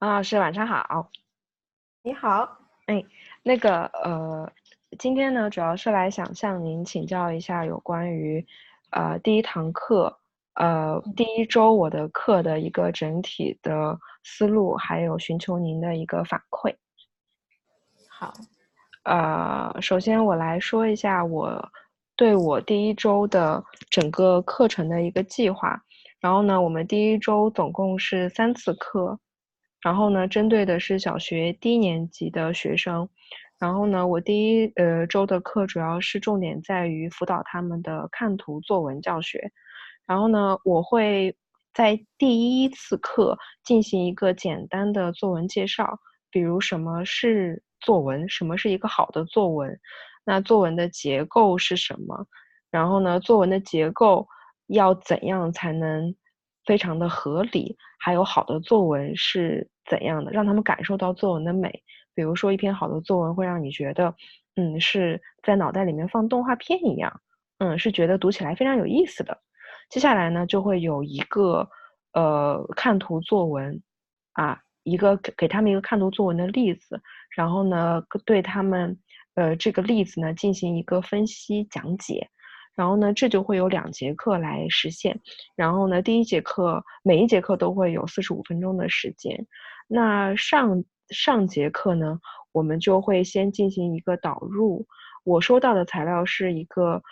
王老师，晚上好。你好。哎，那个今天呢，主要是来想向您请教一下有关于第一堂课，第一周我的课的一个整体的思路，还有寻求您的一个反馈。好。首先我来说一下我第一周的整个课程的一个计划。然后呢，我们第一周总共是3次课，然后呢，针对的是小学低年级的学生。然后呢，我第一周的课主要是重点在于辅导他们的看图作文教学。然后呢，我会在第一次课进行一个简单的作文介绍，比如什么是作文，什么是一个好的作文，那作文的结构是什么，然后呢，作文的结构要怎样才能非常的合理，还有好的作文是怎样的，让他们感受到作文的美。比如说一篇好的作文会让你觉得，是在脑袋里面放动画片一样，是觉得读起来非常有意思的。接下来呢，就会有一个看图作文一个给他们一个看图作文的例子，然后呢对他们这个例子呢进行一个分析讲解。然后呢，这就会有2节课来实现。然后呢，第一节课每一节课都会有45分钟的时间。那上节课呢，我们就会先进行一个导入。我收到的材料是一个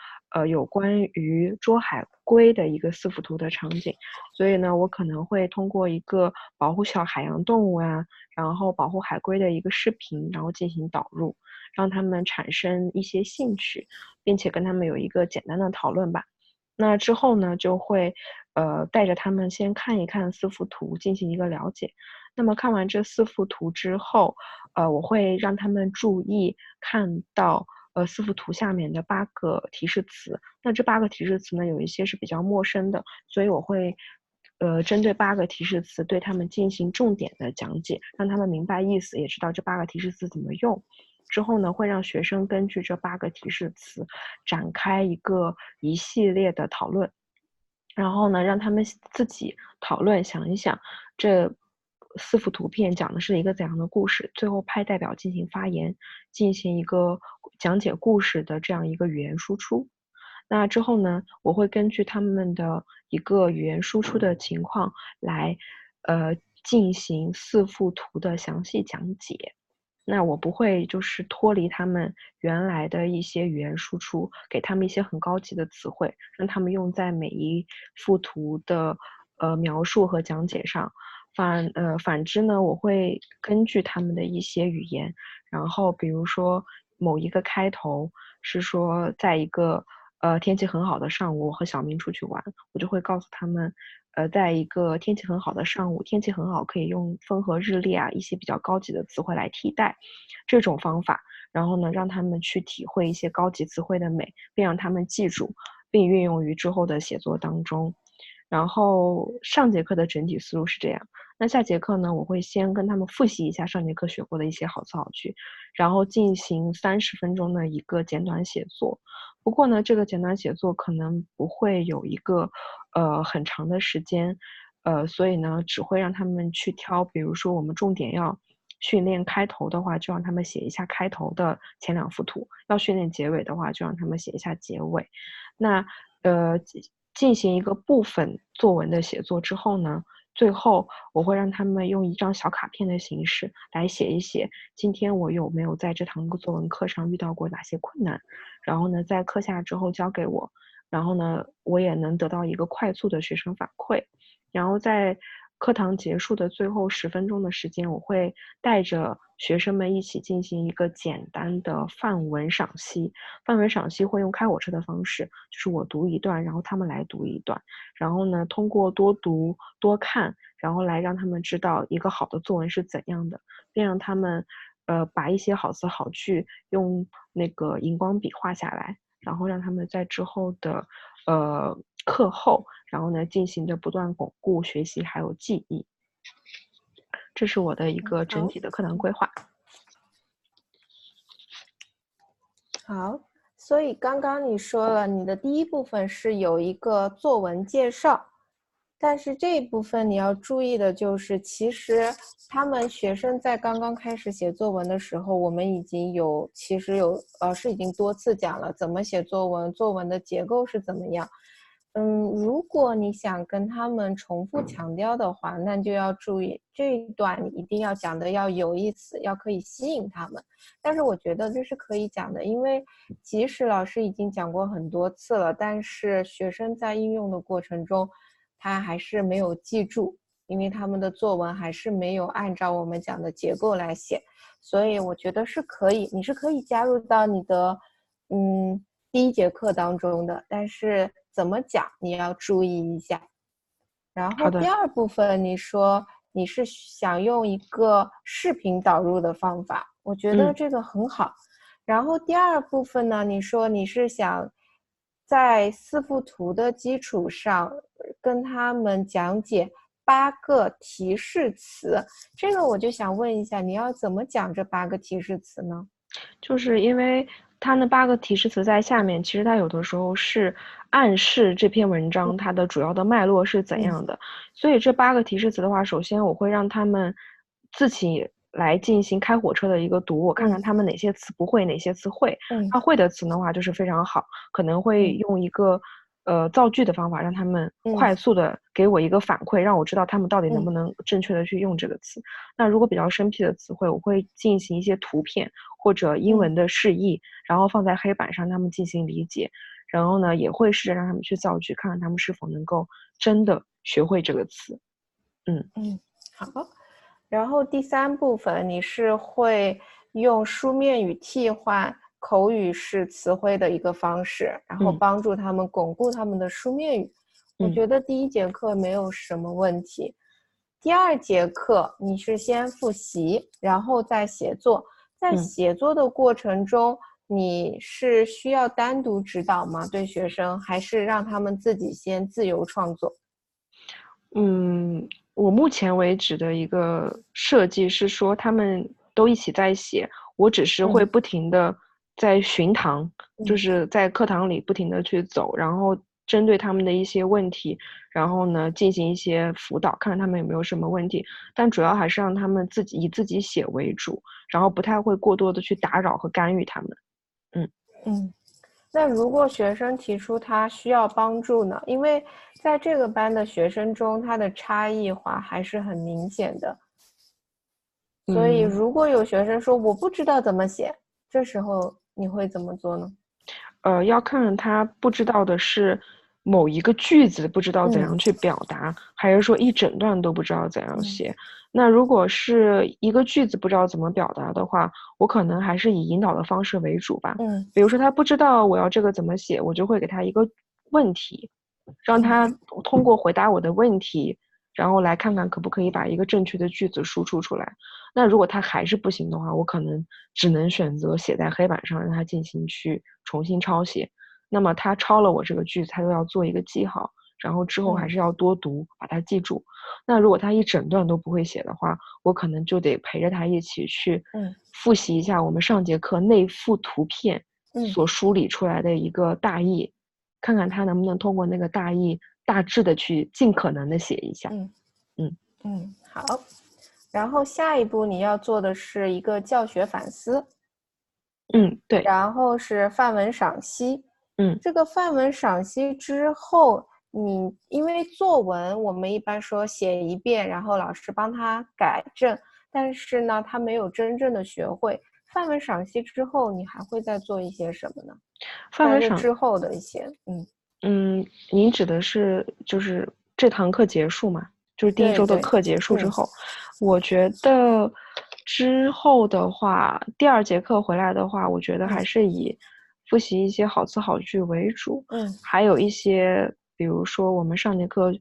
有关于捉海龟的一个4幅图的场景，所以呢，我可能会通过一个保护小海洋动物然后保护海龟的一个视频，然后进行导入，让他们产生一些兴趣，并且跟他们有一个简单的讨论吧。那之后呢，就会带着他们先看一看4幅图，进行一个了解。那么看完这4幅图之后，我会让他们注意看到4幅图下面的8个提示词。那这8个提示词呢，有一些是比较陌生的，所以我会针对8个提示词对他们进行重点的讲解，让他们明白意思，也知道这8个提示词怎么用。之后呢，会让学生根据这8个提示词展开一系列的讨论。然后呢，让他们自己讨论，想一想这4幅图片讲的是一个怎样的故事，最后派代表进行发言，进行一个讲解故事的这样一个语言输出。那之后呢，我会根据他们的一个语言输出的情况来，进行4幅图的详细讲解。那我不会就是脱离他们原来的一些语言输出，给他们一些很高级的词汇，让他们用在每一幅图的描述和讲解上。反之呢，我会根据他们的一些语言，然后比如说某一个开头是说在一个天气很好的上午，我和小明出去玩，我就会告诉他们，在一个天气很好的上午，天气很好可以用风和日丽一些比较高级的词汇来替代这种方法，然后呢，让他们去体会一些高级词汇的美，并让他们记住，并运用于之后的写作当中。然后上节课的整体思路是这样，那下节课呢，我会先跟他们复习一下上节课学过的一些好词好句，然后进行30分钟的一个简短写作。不过呢，这个简短写作可能不会有一个很长的时间，所以呢，只会让他们去挑，比如说我们重点要训练开头的话，就让他们写一下开头的前2幅图；要训练结尾的话，就让他们写一下结尾。那呃，进行一个部分作文的写作之后呢，最后我会让他们用一张小卡片的形式来写一写今天我有没有在这堂作文课上遇到过哪些困难，然后呢，在课下之后交给我，然后呢，我也能得到一个快速的学生反馈。然后在课堂结束的最后10分钟的时间，我会带着学生们一起进行一个简单的范文赏析。范文赏析会用开火车的方式，就是我读一段，然后他们来读一段，然后呢，通过多读多看，然后来让他们知道一个好的作文是怎样的，并让他们把一些好词好句用那个荧光笔画下来，然后让他们在之后的课后，然后呢进行着不断巩固学习还有记忆。这是我的一个整好。体的课堂规划。好，所以刚刚你说了，你的第一部分是有一个作文介绍，但是这一部分你要注意的就是，其实他们学生在刚刚开始写作文的时候，我们其实老师已经多次讲了怎么写作文，作文的结构是怎么样。如果你想跟他们重复强调的话，那就要注意这一段你一定要讲的要有意思，要可以吸引他们。但是我觉得这是可以讲的，因为即使老师已经讲过很多次了，但是学生在应用的过程中，他还是没有记住，因为他们的作文还是没有按照我们讲的结构来写，所以我觉得你是可以加入到你的第一节课当中的，但是怎么讲你要注意一下。然后第二部分你说你是想用一个视频导入的方法，我觉得这个很好。然后第二部分呢，你说你是想在四幅图的基础上跟他们讲解8个提示词，这个我就想问一下，你要怎么讲这8个提示词呢？就是因为它那8个提示词在下面，其实它有的时候是暗示这篇文章它的主要的脉络是怎样的，所以这8个提示词的话，首先我会让他们自己来进行开火车的一个读，我看看他们哪些词不会，哪些词会。他会的词的话就是非常好，可能会用一个造句的方法让他们快速的给我一个反馈，让我知道他们到底能不能正确的去用这个词。那如果比较生僻的词汇，我会进行一些图片或者英文的释义，然后放在黑板上让他们进行理解，然后呢也会试着让他们去造句，看看他们是否能够真的学会这个词。好。然后第3部分你是会用书面语替换口语式词汇的一个方式，然后帮助他们巩固他们的书面语。我觉得第1节课没有什么问题。第2节课你是先复习，然后再写作。在写作的过程中，你是需要单独指导吗？对学生，还是让他们自己先自由创作？我目前为止的一个设计是说他们都一起在写，我只是会不停的在巡堂，就是在课堂里不停的去走，然后针对他们的一些问题，然后呢进行一些辅导，看看他们有没有什么问题，但主要还是让他们以自己写为主，然后不太会过多的去打扰和干预他们。那如果学生提出他需要帮助呢？因为在这个班的学生中，他的差异化还是很明显的。所以如果有学生说我不知道怎么写，这时候你会怎么做呢？要看他不知道的是某一个句子不知道怎样去表达，还是说一整段都不知道怎样写。那如果是一个句子不知道怎么表达的话，我可能还是以引导的方式为主吧。比如说他不知道我要这个怎么写，我就会给他一个问题，让他通过回答我的问题，然后来看看可不可以把一个正确的句子输出出来。那如果他还是不行的话，我可能只能选择写在黑板上，让他进行去重新抄写。那么他抄了我这个句子，他就要做一个记号，然后之后还是要多读，把它记住。那如果他一整段都不会写的话，我可能就得陪着他一起去复习一下我们上节课那幅图片所梳理出来的一个大意，看看他能不能通过那个大意大致的去尽可能的写一下。好。然后下一步你要做的是一个教学反思。对。然后是范文赏析。这个范文赏析之后，因为作文我们一般说写一遍，然后老师帮他改正，但是呢，他没有真正的学会。范文赏析之后，你还会再做一些什么呢？范文赏之后的一些，您指的是就是这堂课结束嘛？就是第1周的课结束之后，我觉得之后的话，第2节课回来的话，我觉得还是以复习一些好词好句为主。还有一些，比如说我们上节课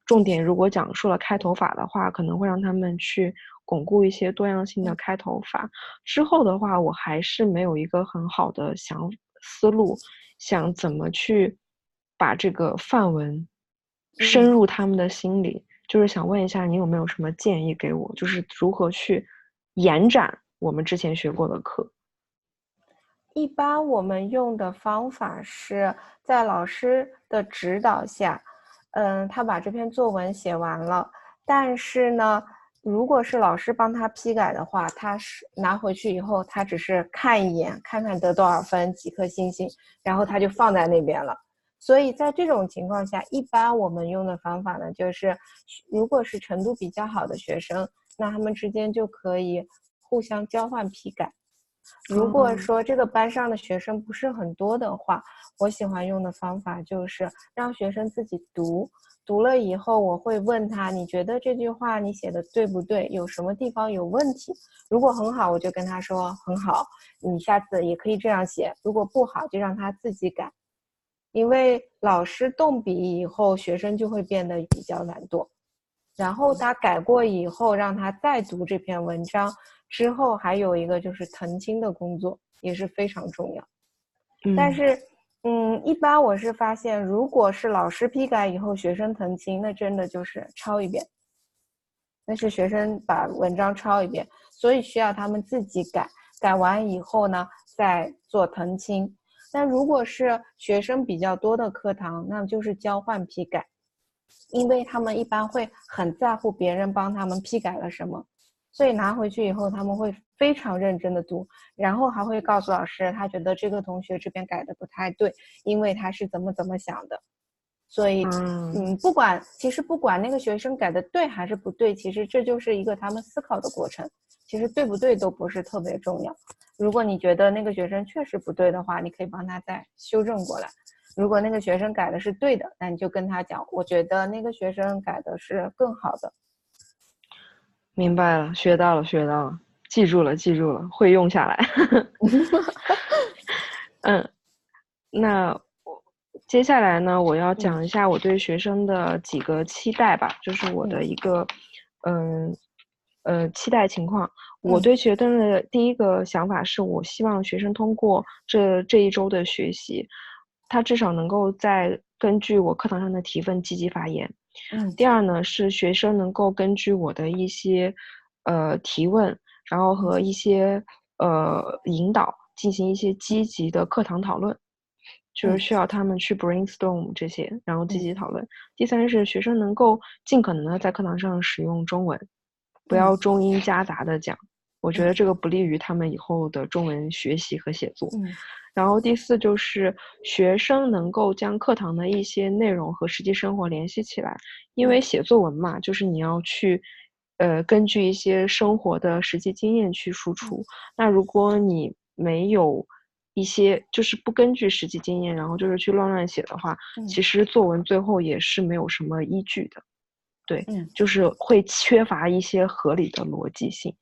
重点如果讲述了开头法的话，可能会让他们去巩固一些多样性的开头法。之后的话，我还是没有一个很好的思路，想怎么去把这个范文深入他们的心里。就是想问一下，你有没有什么建议给我，就是如何去延展我们之前学过的课？一般我们用的方法是在老师的指导下，他把这篇作文写完了，但是呢，如果是老师帮他批改的话，他是拿回去以后，他只是看一眼，看看得多少分，几颗星星，然后他就放在那边了。所以在这种情况下，一般我们用的方法呢，就是如果是程度比较好的学生，那他们之间就可以互相交换批改。如果说这个班上的学生不是很多的话，我喜欢用的方法就是让学生自己读，读了以后我会问他，你觉得这句话你写的对不对？有什么地方有问题？如果很好，我就跟他说很好，你下次也可以这样写，如果不好就让他自己改。因为老师动笔以后，学生就会变得比较懒惰，然后他改过以后让他再读这篇文章，之后还有一个就是誊清的工作也是非常重要。但是一般我是发现，如果是老师批改以后学生誊清，那真的就是抄一遍，那是学生把文章抄一遍，所以需要他们自己改，改完以后呢再做誊清。但如果是学生比较多的课堂，那就是交换批改，因为他们一般会很在乎别人帮他们批改了什么，所以拿回去以后他们会非常认真的读，然后还会告诉老师他觉得这个同学这边改的不太对，因为他是怎么想的。所以其实不管那个学生改的对还是不对，其实这就是一个他们思考的过程，其实对不对都不是特别重要。如果你觉得那个学生确实不对的话，你可以帮他再修正过来。如果那个学生改的是对的，那你就跟他讲，我觉得那个学生改的是更好的。明白了，学到了，记住了，会用下来。那接下来呢，我要讲一下我对学生的几个期待吧，就是我的一个期待情况。我对学生的第一个想法是，我希望学生通过这一周的学习，他至少能够根据我课堂上的提问积极发言。第二呢，是学生能够根据我的一些提问，然后和一些引导进行一些积极的课堂讨论，就是需要他们去 brainstorm 这些，然后积极讨论。第三是学生能够尽可能的在课堂上使用中文，不要中英夹杂的讲，我觉得这个不利于他们以后的中文学习和写作。然后第四就是学生能够将课堂的一些内容和实际生活联系起来，因为写作文嘛，就是你要去根据一些生活的实际经验去输出。那如果你没有一些就是不根据实际经验，然后就是去乱写的话，其实作文最后也是没有什么依据的。对，就是会缺乏一些合理的逻辑性。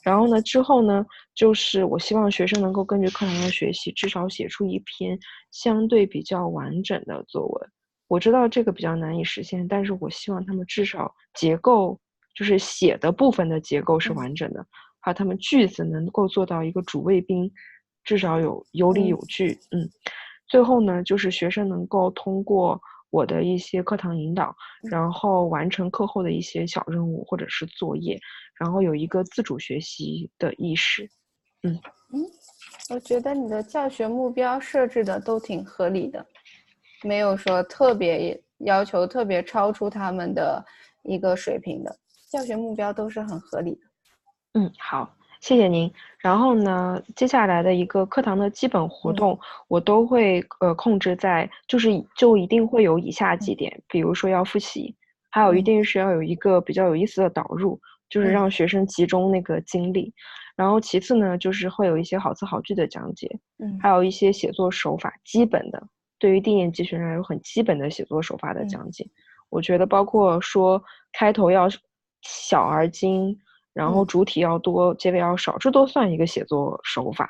然后呢，之后呢，就是我希望学生能够根据课堂的学习，至少写出一篇相对比较完整的作文。我知道这个比较难以实现，但是我希望他们至少结构，就是写的部分的结构是完整的，还有他们句子能够做到一个主谓宾，至少有理有据。最后呢，就是学生能够通过我的一些课堂引导，然后完成课后的一些小任务或者是作业，然后有一个自主学习的意识。我觉得你的教学目标设置的都挺合理的，没有说特别要求特别超出他们的一个水平的，教学目标都是很合理的。好，谢谢您。然后呢，接下来的一个课堂的基本活动，我都会控制在，就一定会有以下几点，比如说要复习，还有一定是要有一个比较有意思的导入，就是让学生集中那个精力。然后其次呢，就是会有一些好词好句的讲解，还有一些写作手法基本的，对于低年级学生来说很基本的写作手法的讲解。我觉得包括说开头要小而精。然后主体要多，结尾要少，这都算一个写作手法。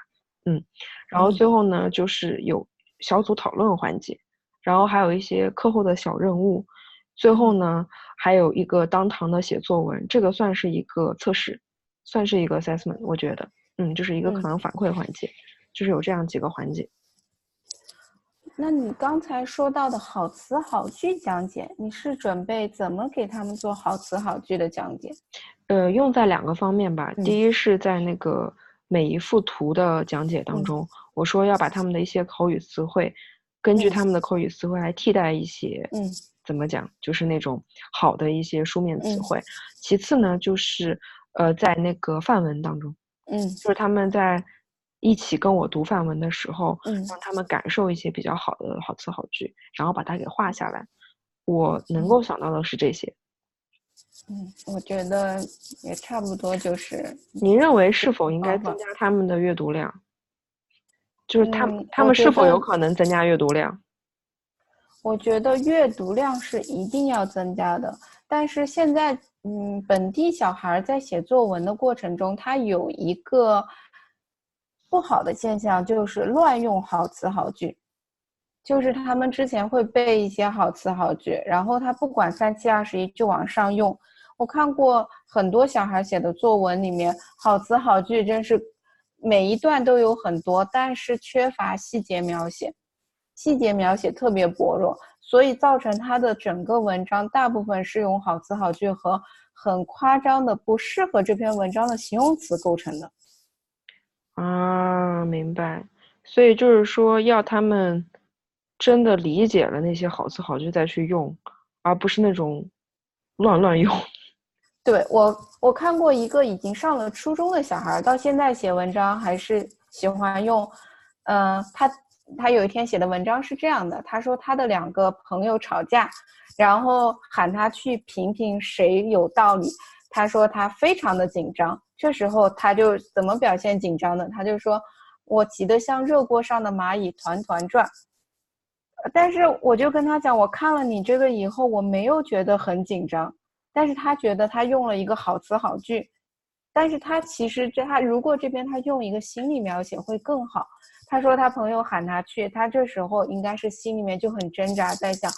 然后最后呢，就是有小组讨论环节，然后还有一些课后的小任务，最后呢还有一个当堂的写作文，这个算是一个测试，算是一个 assessment， 我觉得，就是一个可能反馈环节，就是有这样几个环节。那你刚才说到的好词好句讲解，你是准备怎么给他们做好词好句的讲解？用在2个方面吧。第一是在那个每一幅图的讲解当中，我说要把他们的一些口语词汇，根据他们的口语词汇来替代一些怎么讲，就是那种好的一些书面词汇。其次呢，就是在那个范文当中，就是他们在一起跟我读范文的时候，让他们感受一些比较好的好词好句，然后把它给画下来。我能够想到的是这些。我觉得也差不多。就是你认为是否应该增加他们的阅读量？就是他们是否有可能增加阅读量？我觉得阅读量是一定要增加的，但是现在本地小孩在写作文的过程中，他有一个不好的现象，就是乱用好词好句。就是他们之前会背一些好词好句，然后他不管3721就往上用。我看过很多小孩写的作文里面，好词好句真是每一段都有很多，但是缺乏细节描写，细节描写特别薄弱，所以造成他的整个文章大部分是用好词好句和很夸张的不适合这篇文章的形容词构成的。啊，明白。所以就是说要他们真的理解了那些好词好句再去用，而不是那种乱用。对，我看过一个已经上了初中的小孩，到现在写文章还是喜欢用，他有一天写的文章是这样的，他说他的2个朋友吵架，然后喊他去评评谁有道理，他说他非常的紧张，这时候他就怎么表现紧张呢？他就说我急得像热锅上的蚂蚁团团转。但是我就跟他讲，我看了你这个以后，我没有觉得很紧张。但是他觉得他用了一个好词好句，但是他其实他如果这边他用一个心理描写会更好。他说他朋友喊他去，他这时候应该是心里面就很挣扎，在想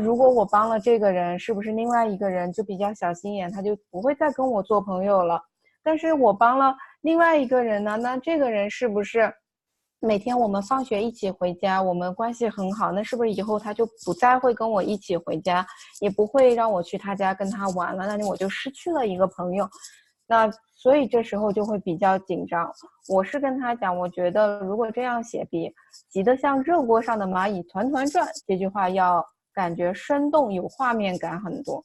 如果我帮了这个人，是不是另外一个人就比较小心眼，他就不会再跟我做朋友了。但是我帮了另外一个人呢，那这个人是不是每天我们放学一起回家，我们关系很好，那是不是以后他就不再会跟我一起回家，也不会让我去他家跟他玩了，那我就失去了一个朋友。那所以这时候就会比较紧张。我是跟他讲，我觉得如果这样写，比急得像热锅上的蚂蚁团团转这句话要感觉生动有画面感很多。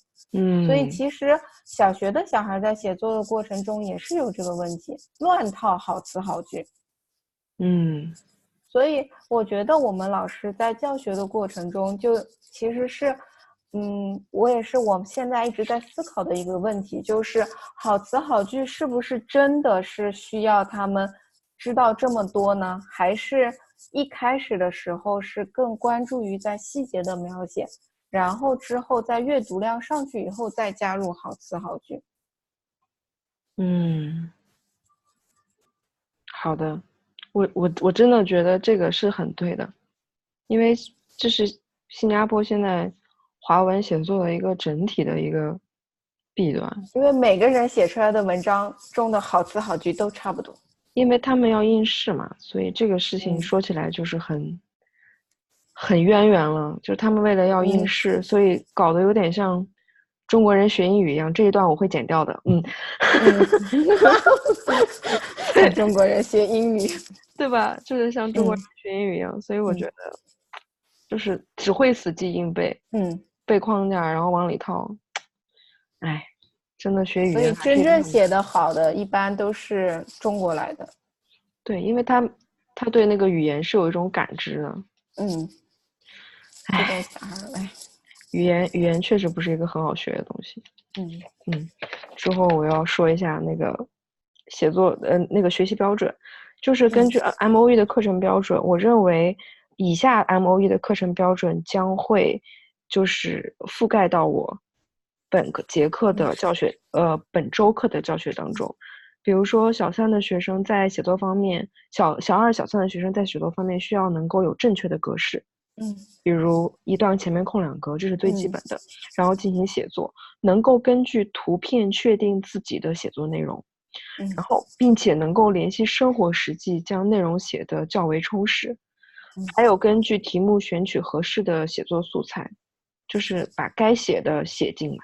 所以其实小学的小孩在写作的过程中也是有这个问题，乱套好词好句。所以我觉得我们老师在教学的过程中，就其实是我也是我现在一直在思考的一个问题，就是好词好句是不是真的是需要他们知道这么多呢？还是一开始的时候是更关注于在细节的描写，然后之后在阅读量上去以后再加入好词好句？好的。我真的觉得这个是很对的，因为这是新加坡现在华文写作的一个整体的一个弊端。因为每个人写出来的文章中的好词好句都差不多，因为他们要应试嘛，所以这个事情说起来就是很渊源了。就是他们为了要应试，所以搞得有点像中国人学英语一样。这一段我会剪掉的。中国人学英语，对吧？就是像中国人学英语一样。所以我觉得就是只会死记硬背，背框架然后往里套。哎，真的学语言，所以真正写的好的一般都是中国来的。对，因为他对那个语言是有一种感知的。这种小孩，语言确实不是一个很好学的东西。之后我要说一下那个写作那个学习标准，就是根据 MOE 的课程标准，我认为以下 MOE 的课程标准将会就是覆盖到我本节课的教学本周课的教学当中。比如说小3的学生在写作方面，小2小3的学生在写作方面需要能够有正确的格式。比如一段前面空2格，这是最基本的，然后进行写作，能够根据图片确定自己的写作内容，然后并且能够联系生活实际，将内容写得较为充实，还有根据题目选取合适的写作素材，就是把该写的写进来。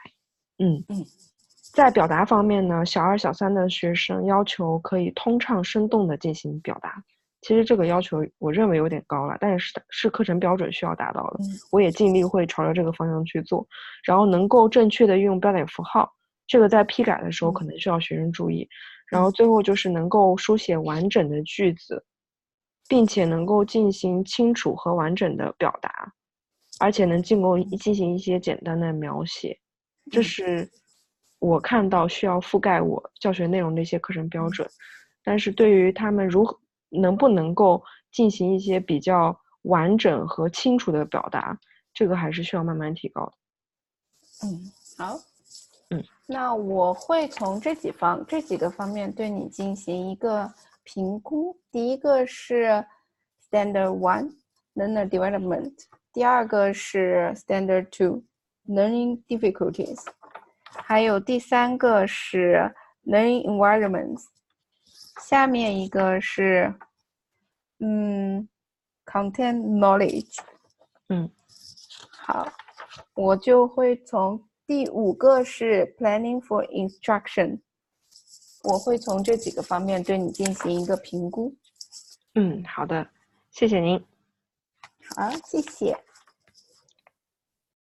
在表达方面呢，小2小3的学生要求可以通畅生动的进行表达，其实这个要求我认为有点高了，但是课程标准需要达到的，嗯我也尽力会朝着这个方向去做。然后能够正确的运用标点符号，这个在批改的时候可能需要学生注意。然后最后就是能够书写完整的句子，并且能够进行清楚和完整的表达，而且能进行一些简单的描写。这是我看到需要覆盖我教学内容的一些课程标准。但是对于他们能不能够进行一些比较完整和清楚的表达，这个还是需要慢慢提高的。好。嗯，那我会从这几个方面对你进行一个评估。第一个是 Standard One Learner Development， 第二个是 Standard Two Learning Difficulties， 还有第三个是 Learning Environments， 下面一个是Content Knowledge。好，我就会从第5个是 Planning for Instruction， 我会从这几个方面对你进行一个评估。好的，谢谢您。好，谢谢。